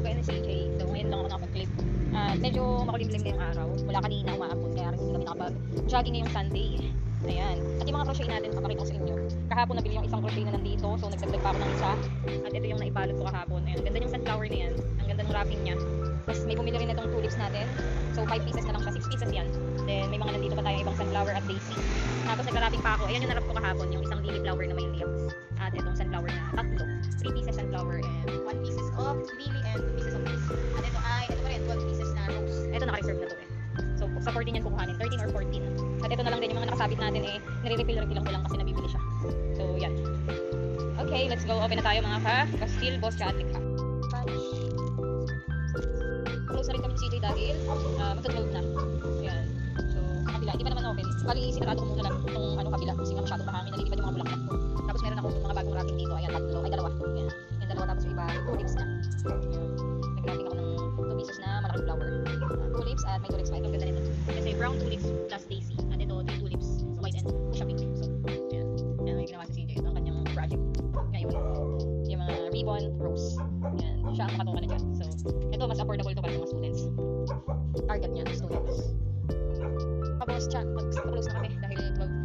kay CJ. So ngayon lang ako nakapag-clip. Medyo makulimlim na yung araw. Wala kanina umaabot kaya rin hindi kami nakapag-jogging ngayong Sunday. Ayan. At yung mga crochet natin, papakita ko sa inyo. Kahapon nabili yung isang crochet na nandito. So nagdagdag pa ako ng isa. At ito yung naibalot ko kahapon. Ayan. Ganda yung sunflower na yan. Ang ganda ng wrapping niya. Tapos may bumili rin na itong tulips natin. So 5 pieces na lang siya. 6 pieces yan. Then may mga nandito pa tayong ibang sunflower at daisy. Tapos nagka-wrapping pa ako. Ayan yung narap ko kahapon. Yung isang lily flower na may leaves. At itong sunflower na tatlo. 3 pieces sunflower and 1 pieces of lily and 2 pieces of daisy. At ito pa rin 12 pieces na rose. Ito naka-reserve na to eh. So sa 14 yan kukuhanin. 13 or 14. At ito na lang din yung mga nakasabit natin eh. Nire-refill lang ko lang kasi nabibili siya. So yan. Okay, let's go. Open na tayo mga ka-Castile Boss Chatic ha. Close na rin kami si CJ dahil magta-12 na. Yan. So sa kabila, hindi pa naman open. Bali, sinarado ko muna lang itong kabila kasi nga masyadong mahangin. Nalilipad yung mga bulaklak ko. Tapos meron ako mga bagong wrapping dito. Ayan, tatlo. Ay, dalawa. Yan. Yung dalawa tapos yung iba, tulips na. Nag-wrapping ako ng 2 pieces na malaking flower. Tulips at may tulips pa. Ito ganda nito. Kasi brown tulips plus daisy. At ito, 3 tulips. So white and fuchsia pink. So, yan. Yan ang ginawa si CJ. Ito ang kanyang project. Ngayon, yung mga ribbon rose. Yan. Siya ang makatungan na dyan. So, ito mas affordable to para sa mga students. Target niya, students. Tapos, mag-close na kami dahil 12